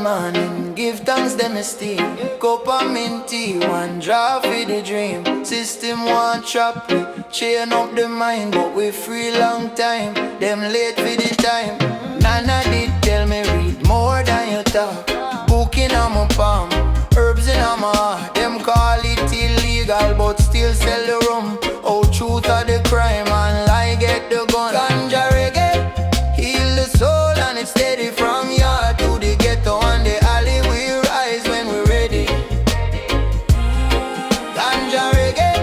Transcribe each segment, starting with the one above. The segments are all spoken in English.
morning, give thanks them esteem. Cup of mint tea, one draw for the dream. System one trap we, chain up the mind, but we free long time. Them late for the time. Nana did tell me read more than you talk. Book in on my palm, herbs in on my heart. Them call it illegal, but still sell the rum. Oh, truth of the crime and lie get the gun. Ganja reggae, heal the soul and it's steady from yard to the ghetto and the alley. We rise when we're ready. Ganja reggae,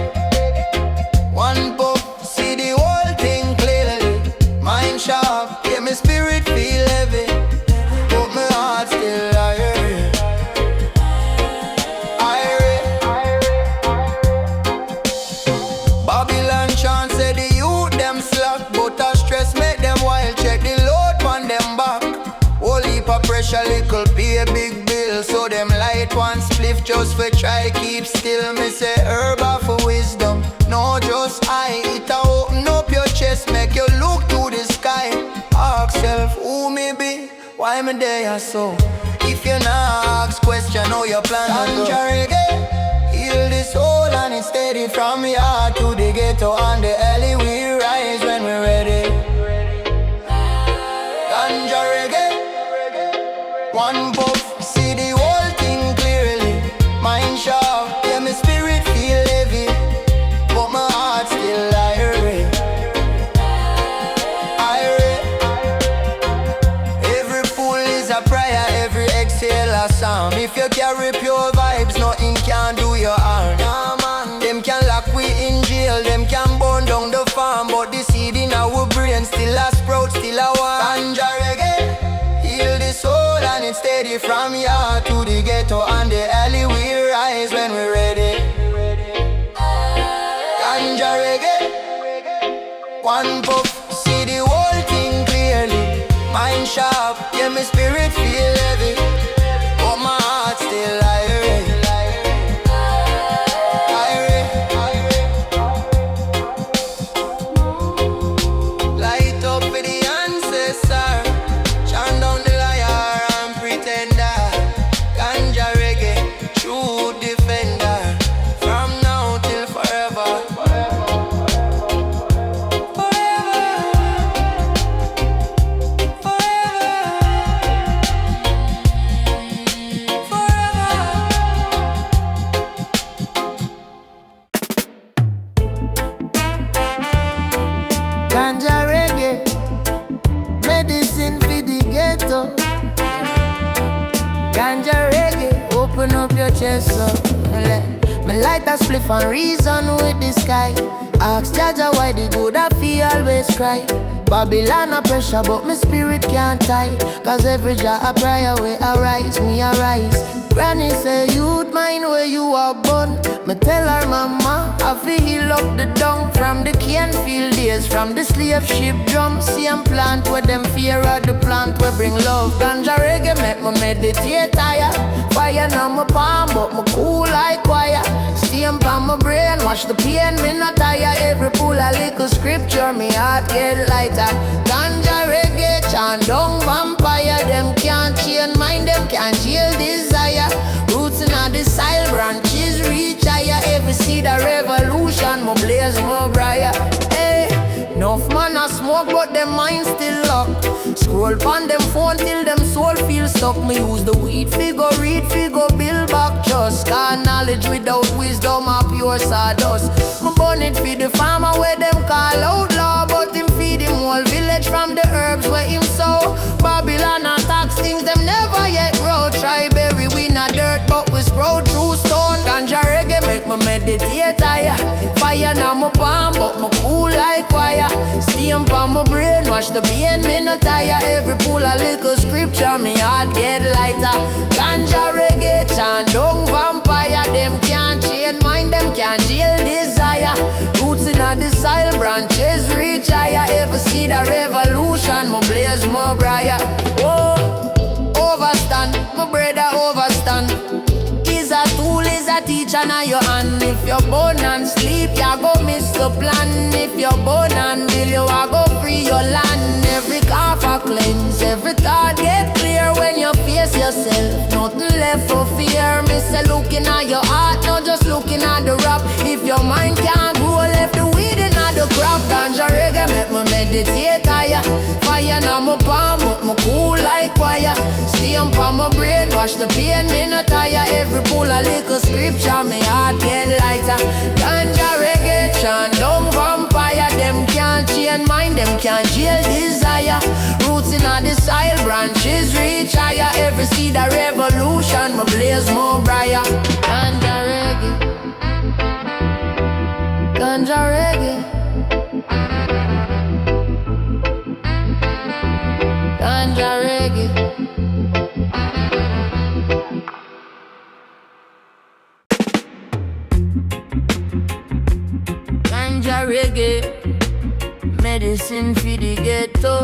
one puff, see the whole thing clearly. Mind sharp, yeah, my spirit feel heavy, but my heart still higher. Babylon chant say the youth them slack, but a stress make them wild. Check the load on them back. Whole heap of pressure, little pay a big bill. So them light one spliff just for try keep still. Me say herb for wisdom, no just I. It a open up your chest, make you look to the sky. Ask self who me be, why me there so. If you not ask question, how you plan to go. Reggae, heal the soul and it's steady from yard to the ghetto and the alley. We rise when we're ready. Ganja reggae, one puff, see the whole thing clearly. Mind sharp, yeah, my spirit feel heavy, but my heart still irie. Every pull is a prayer, every exhale a psalm. If you carry pure vibes, nothing can do your harm. Nah, man, them can lock we in jail, them can burn down the farm, but the seed in our brain still a sprout, still a warm. Ganja reggae, heal the soul and it's steady from yard to the ghetto and the alley. We rise when we're ready. Ganja reggae, one puff, see the whole thing clearly. Mind sharp, yeah, my spirit feel heavy, but my heart still irate. Light up for the ancestor, chant down the liar and pretender. Ganja reggae, true defender, from now till forever. Ganja reggae, medicine for the ghetto. Ganja reggae, open up your chest up. Me light a spliff and reason with the sky. Ask Jaja why the good I feel always cry. Babylon a pressure but my spirit can't tie. Cause every jar a prayer where I rise, me a rise. Granny say you'd mind where you are born. Me tell her mama I feel up the dung. From the cane field days, from the slave ship drum. Same plant where them fear of the plant where bring love. Ganja reggae make me meditate higher. Fire on my palm but me cool like wire. Stamp on my brain, wash the pain, me not tire. Every pull a little scripture, me heart get lighter. Ganja reggae, chant down vampire. Them can't chain mind, them can't jail desire. Roots in the soil, branches reach higher. Every seed a revolution, more blaze, more brighter. Hey, enough man a smoke, but them mind still locked. Scroll pon them phone till them soul feel stuck. Me use the weed figure, read figure, build back trust. Cause knowledge without wisdom a pure sawdust. Me burn it for the farmer where them call outlaw, but him feed him whole village from the herbs where him sow. Babylon attacks things them never yet grow. Try berry, we not dirt, but we sprout through stone. Ganja reggae make me meditate higher. Fire now my palm, but me cool like wire. Stamp on my brain, wash the pain, me not tire. Every pull a little scripture, me heart get lighter. Ganja reggae, chant down vampire. Them can't chain mind, them can't jail desire. Roots in the soil, branches reach higher. Every seed a revolution, my blaze more brighter. Oh, overstand, my brother overstand. Is a tool, is a teacher now your hand. If you're born and sleep, you go miss the plan. If you're born and build, you a go free your land. Every car for cleanse, every thought get clear when you face yourself. left for fear. Me say looking at your heart, not just looking at the rap. If your mind can't grow, left the weed in the crop. Ganja reggae make me meditate higher. Fire now my palm, but me cool like fire. Steam on my brain, wash the pain, me no tire. Every pull a little scripture, me heart get lighter. Ganja reggae, chant down vampire. Them can't chain mind, them can't jail desire. Roots in the soil, branches reach higher. Every seed a revolution, my blaze more brighter. Ganja reggae, ganja reggae, ganja reggae. Ganja reggae, medicine for the ghetto,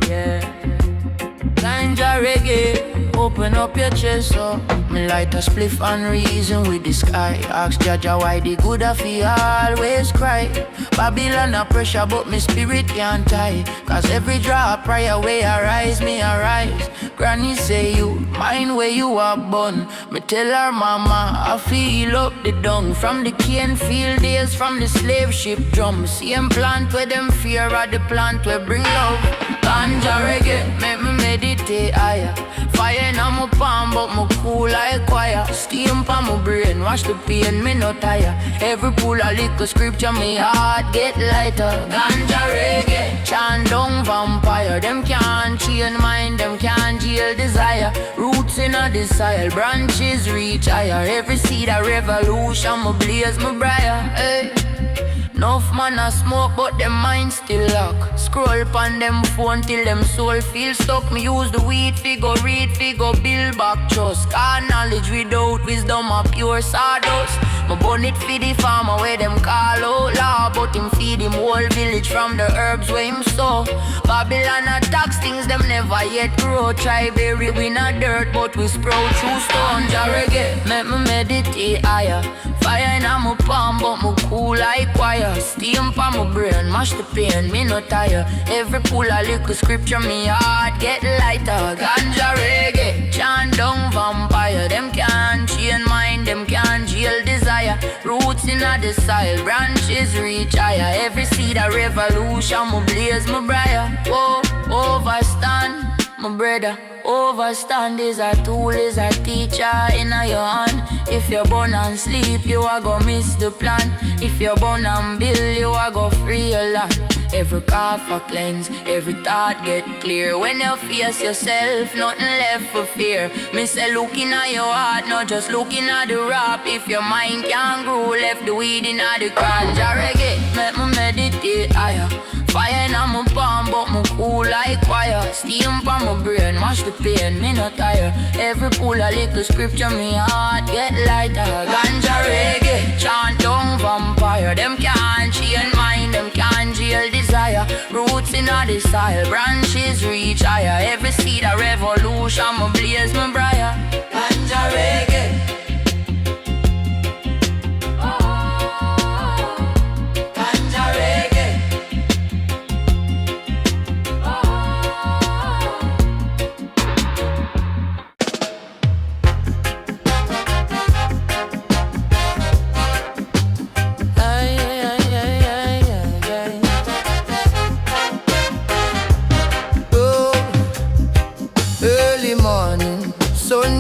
yeah. Ganja reggae, open up your chest, so me light a spliff and reason with the sky. Ask Jaja why the good of he always cry. Babylon a pressure but me spirit can't tie. Cause every drop prayer way arise, me arise. Granny say you mind where you are born. Me tell her mama I feel up the dung. From the cane field days, from the slave ship drum. Same plant where them fear are the plant where bring love. Ganja reggae, make me meditate higher. Fire in my palm, but me cool like choir. Steam on my brain, wash the pain, me no tire. Every pull a little scripture, me heart get lighter. Ganja reggae, chant down vampire. Them can't chain mind, them can't jail desire. Roots in the soil, branches reach higher. Every seed a revolution, me blaze me brighter. Hey. Enough man a smoke, but them mind still lock. Scroll pon them phone till them soul feel stuck. Me use the weed, figure read, figure build back trust. Cause knowledge without wisdom a pure sawdust. Me burn it for the farmer where them call out law. But him feed him whole village from the herbs where him sow. Babylon attacks things them never yet grow. Try bury we not dirt, but we sprout through stone. Ganja reggae, make me meditate higher. Fire in my palm, but me cool like choir. Steam on my brain, mash the pain, me no tire. Every pull a little scripture, me heart get lighter. Ganja reggae, chant down vampire. Them can't chain mind, them can't jail desire. Roots in the soil, branches reach higher. Every seed a revolution, me blaze me brighter. Whoa, overstand, my brother. Overstand is a tool, is a teacher in your hand. If you're born and sleep, you are gonna miss the plan. If you're born and build, you are gonna free your land. Every cough a cleanse, every thought get clear. When you face yourself, nothing left for fear. Me say looking at your heart, not just looking at the rap. If your mind can't grow, left the weed in the ganja reggae, make me meditate higher. Fire in my palm, but me cool like choir. Steam on my brain, mash the pain, me no tire. Every pull a little scripture, me heart get lighter. Ganja reggae, chant down vampire. Them can't chain mind, them can't jail desire. Roots in the soil, branches reach higher. Every seed a revolution, me blaze me brighter. Ganja reggae.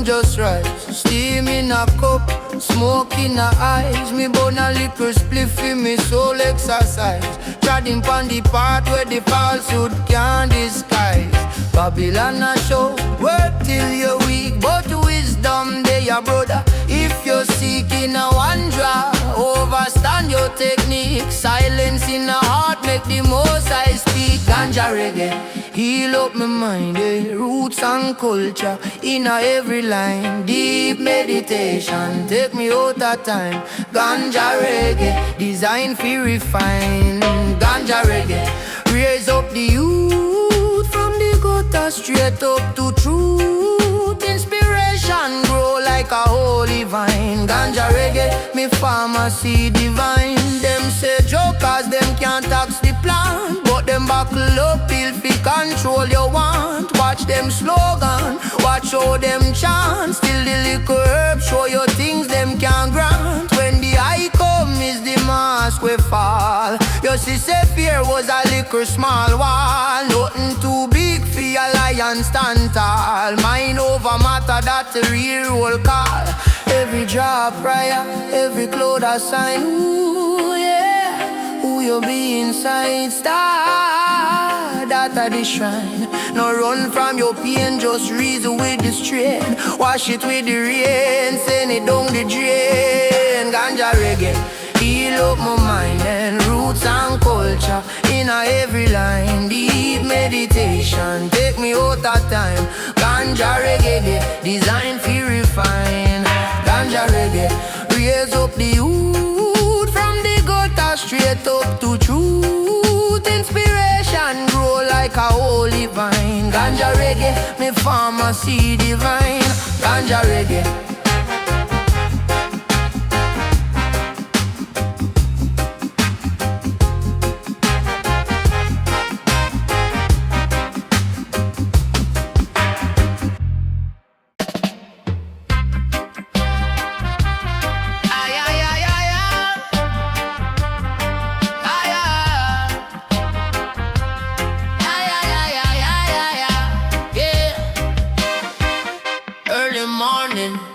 Just rise, steam in a cup, smoke in a eyes. Me burn a little spliff in me soul exercise. Treading pon the path where the falsehood can't disguise. Babylon a show, work till you're weak, but wisdom they your brother. If you're seeking a one draw, overstand your technique. Silence in the heart make the most I speak. Ganja reggae, heal up my mind, roots and culture in every line. Deep meditation, take me out of time. Ganja reggae, design fi refine. Ganja reggae, raise up the youth from the gutter straight up to truth. Inspiration grow like a holy vine. Ganja reggae, me pharmacy divine. Them say jokers, them can't tax the plant, but but them buckle up, feel fi control you want. Watch them slogan, watch how them chant. Still the liquor herb show you things them can't grant. When the eye come is the mask we fall. You see say fear was a liquor small wall. Nothing too big for a lion stand tall. Mind over matter, that's the real roll call. Every job prayer, every cloud a sign. Ooh yeah, who you be inside star, that a the shrine. No run from your pain, just reason with the strain. Wash it with the rain, send it down the drain. Ganja reggae, heal up my mind and roots and culture in a every line. Deep meditation, take me out of time. Ganja reggae, design fi refine. Ganja reggae, raise up the youth from the gutter straight up to truth. Inspiration grow like a holy vine. Ganja reggae, me pharmacy divine. Ganja reggae.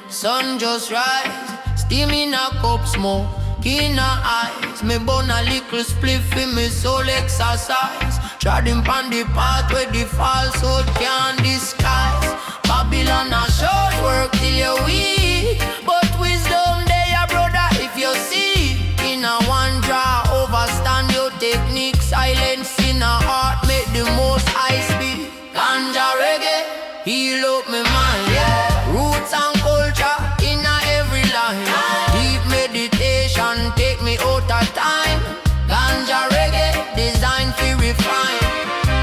Sun just rise, steam in a cup, smoke in a eyes. Me burn a little spliff in me soul exercise. Treading pon the path where the falsehood can't disguise. Babylon a short work till you're weak, but wisdom there, brother, if you see. In a one draw, overstand your technique. Silence in a heart, make the most high speed. Ganja reggae, heal up me mind, yeah. Roots and culture in a every line. Deep meditation, take me out of time. Ganja reggae, design fi refine.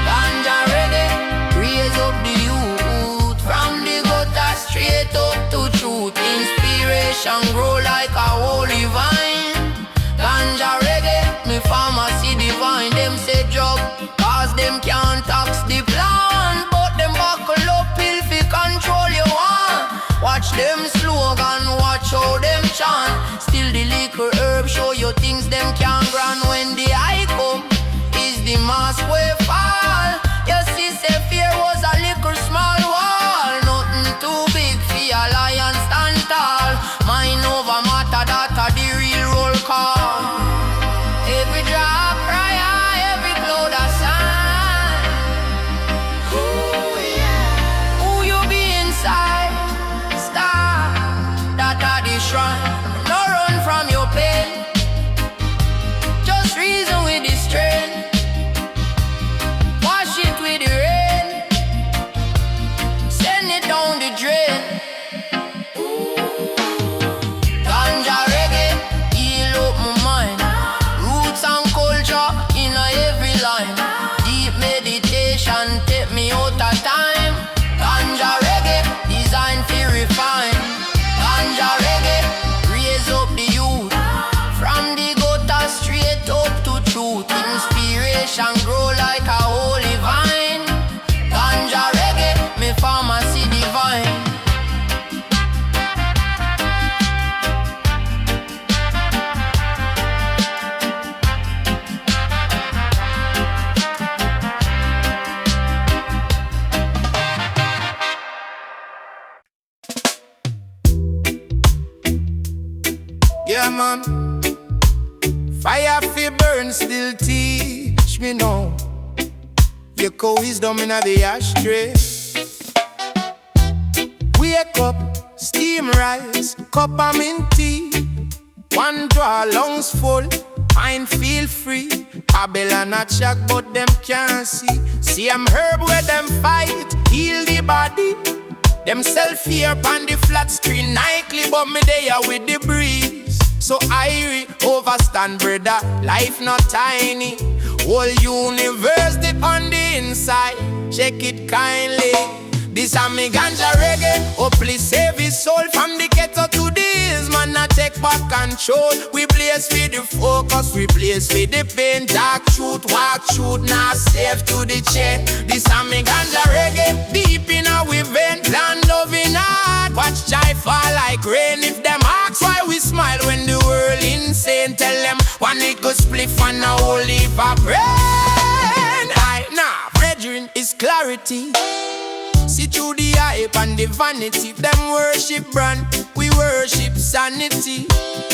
Ganja reggae, raise up the youth from the gutter straight up to truth. Inspiration grow like a holy vine. Ganja reggae, me pharmacy divine. Them say drug, cause them can't tax the plant, but them buckle up pill fi control you want. Watch them slogan, watch how them chant. Still the liquor herb show you things them can't grant. When the eye come, is the mask we fall. You see say fear was a liquor small wall. Nothing too big for a lion stand tall. Mind over matter, that a the real roll call. Every drop prayer, every cloud a sign. Ooh yeah, who you be inside star, that a the shrine. No run from your pain, just reason with the strain. Wash it with the rain, send it down the drain. Ganja reggae, heal up my mind. Roots and culture in a every line. Deep meditation, take me out of time. Ganja reggae, design fi refine. Ganja reggae, raise up the youth from the gutter straight up to truth. Inspiration grow like a holy vine. Ganja reggae, me pharmacy divine. Yeah man, fire fi burn still teach me now. Your wisdom in the ashtray. Wake up, steam rise, cup of mint tea. One draw, lungs full, mind feel free. Babylon a check, but them can't see. See them herb where them fight, heal the body. Them self here on the flat screen nightly, but me there with the breeze. So I overstand, brother, life not tiny. Whole universe deep on the inside, check it kindly. This a me ganja reggae, oh please save his soul from the ghetto to the hills. Man, I take back control. control. We blaze for the focus, we blaze for the pain. Dark truth, walk truth, now safe to the chain. This a me ganja reggae, deep in our vein. Plan love in heart, watch joy fall like rain. If them ask why we smile when the world insane, tell them one little spliff and a whole heap of brain. Nah, brethren, is clarity. See through the hype and the vanity. Them worship brand, we worship sanity.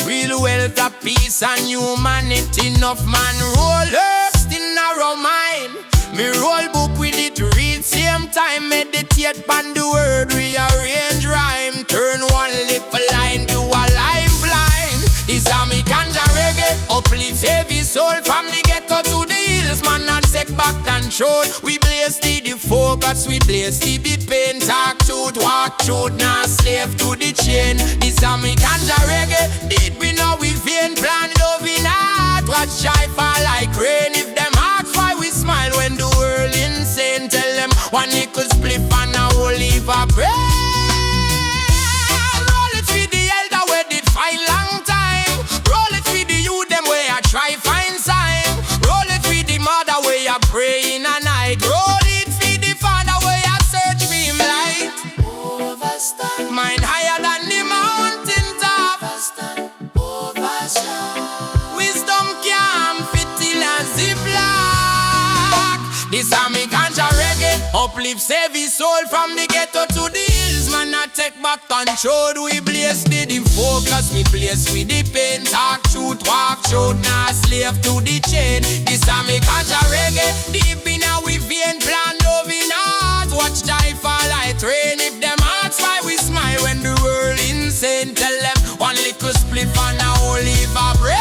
Real wealth of peace and humanity. Enough man roll up, still narrow mind. Me roll book with it, read same time. Meditate on the word, rearrange rhyme. Turn one little line to a lifeline. This a me ganja reggae, uplift heavy soul. From the ghetto to the hills, man not take back control. We blaze the focus, we blaze the pain. Talk truth, walk truth, now slave to the chain. This a me ganja reggae, deep we know we vein. Plan love in heart, watch shy fall like rain. If them ask why we smile when the world insane, tell them one nickel spliff and a whole heap of brain. Roll it for the elder where did find long time. Roll it for the youth them where I try find sign. Roll it for the mother where I pray in a night. Roll it for the father where I search for him light. Overstand. Mind higher than the mountain top. Wisdom can't fit till a ziplock. This a me ganja reggae, uplifts every soul from the ghetto to the hills. Man, I take back control. We blaze the focus, we blaze with the pain. Talk truth, walk truth, now slave to the chain. This a me ganja reggae, deep in our vein. Plan love in heart, watch joy fall like rain. If them ask why we smile when the world insane, tell them one little spliff and a whole heap of brain.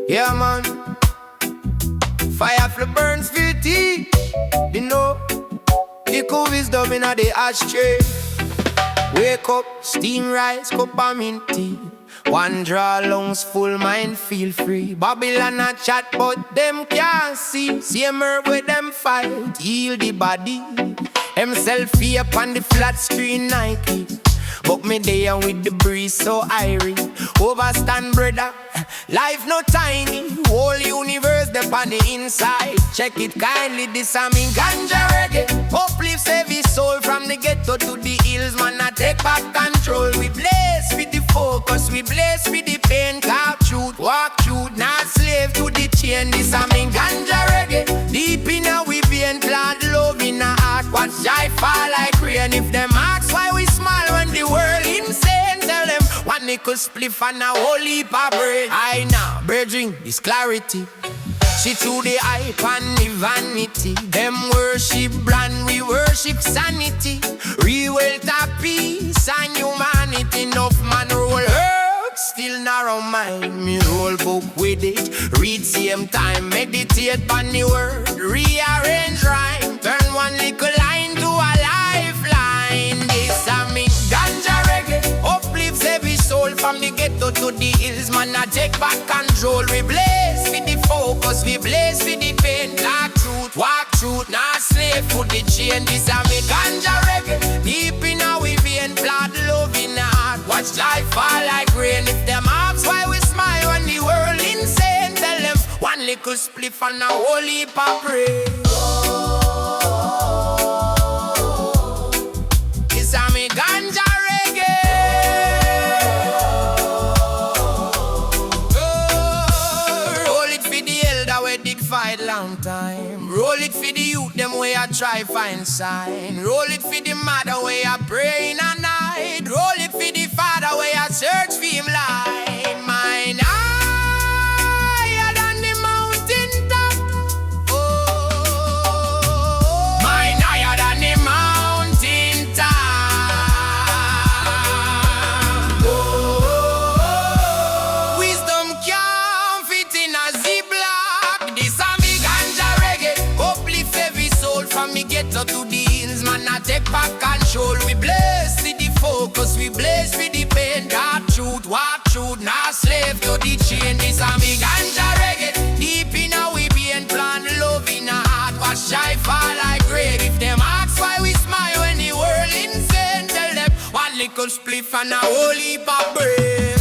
Yeah, man. Fire for burns filthy. You know, little wisdom in the ashtray. Wake up, steam rise, cup of mint tea. One draw lungs full, mind feel free. Babylon a chat, but them can't see. Same herb with them fight, heal the body. Himself here upon the flat screen Nike. But me there with the breeze so irie. Overstand, brother, life no tiny. Whole universe up on the inside. Check it kindly, this I mean ganja reggae. Uplifts every soul from the ghetto to the hills. Man, I take back control. We blaze with the focus, we blaze with the pain. Carve truth, walk truth, not slave to the chain. This I mean ganja reggae. Deep in our vein, plant love in our heart. Watch joy fall like rain. If them ask why we smile when the world insane, tell them one nickel spliff and a whole heap of brain. I now, brethren, this clarity. She through the hype and the vanity. Them worship brand, we worship sanity. Real wealth of peace and humanity. Enough man roll hurt, still narrow mind. Me roll book with it, read same time. Meditate on the word, rearrange rhyme. Turn one little line to a lifeline. This I mean ganja reggae, uplifts every soul from the ghetto to the hills. Man, I take back control. We blaze with the focus, we blaze with the pain. Talk truth, walk truth, not slave for the chain. This I mean ganja reggae, deep in our vein. Plant love in our heart, watch life fall like rain. If them ask why we smile when the world insane, tell them one little spliff and a whole heap of praise. This I mean ganja reggae. Roll it for the elder where did fight long time. Roll it for the youth them where I try find sign. Roll it for the mother where I pray in a night. Roll it for the father where I search for him light. Mine higher than the mountain top. Oh, mine higher than the mountain top. Oh, wisdom can't fit in a ziplock. This a me ganja reggae, uplift every soul from me ghetto to the hills. Man, and I take back control. We blaze with the focus, we blaze with the pain. God truth, what truth, not slave to the chain. This a me ganja reggae, deep in our being, plan love in a heart. What shy fall like grave. If them ask why we smile when the world insane, tell them one little spliff and a whole heap of bread.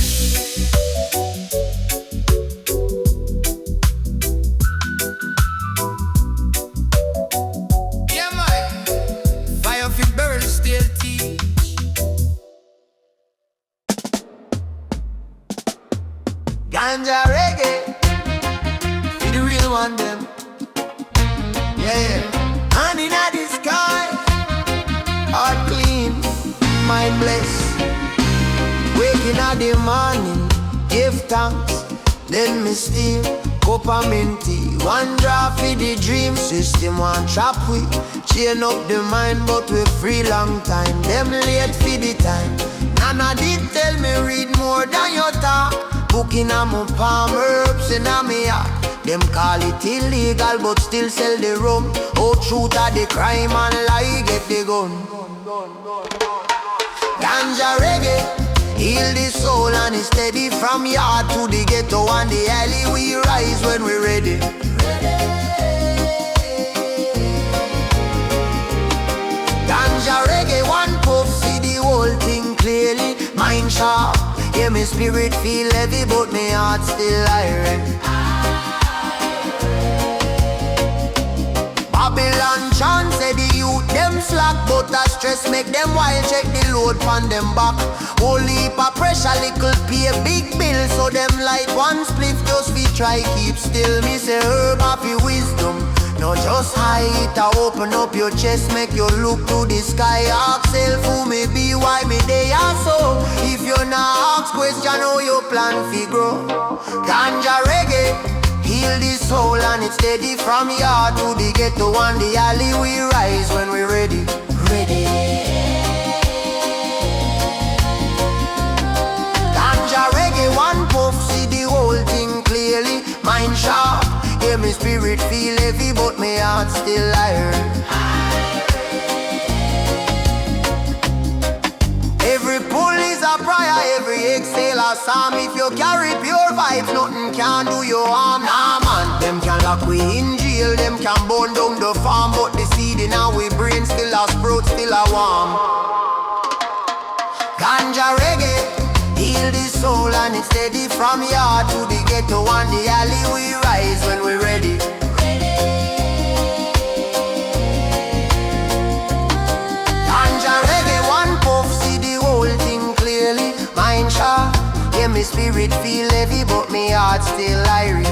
Ganja reggae, be the real one them. Yeah, hand in the sky, heart clean, mind blessed. Waking up the morning, give thanks, then me steal cup of minty. One drop for the dream system, one trap we chain up the mind, but we free long time. Them late for the time. Nana did tell me read more than your talk. Booking on my palm, herbs in a me heart. Them call it illegal but still sell the rum. Oh, truth are the crime and lie get the gun. Ganja reggae, heal the soul and it's steady. From yard to the ghetto and the alley, we rise when we ready. Ganja reggae, one puff, see the whole thing clearly. Mind sharp. Yeah, my spirit feel heavy, but my heart still iron. Babylon chant say the youth them slack, but that stress make them wild. Check the load pon them back. Whole heap of pressure, little pay big bill, so them light one spliff just we try keep still. Me say herb happy wisdom, no just high it a open up your chest, make you look to the sky. Ask self who me be, why me they are so. If you not ask question, how you plan fi grow. Ganja reggae, heal the soul and it's steady. From yard to the ghetto and the alley, we rise when we ready. Ready. Ganja reggae, one puff, see the whole thing clearly. Mind sharp. Yeah, my spirit feel heavy, but my heart still iron. Every pull is a prayer, every exhale a psalm. If you carry pure vibes, nothing can do you harm. Nah man, them can lock we in jail, them can burn down the farm, but the seed in our brain still a sprout, still a warm. Ganja reggae, heal the soul and it's steady. From yard to the ghetto and the alley, we rise when we ready. Ganja reggae, one puff, see the whole thing clearly. Mind sharp, yeah, my spirit feel heavy, but my heart still iron.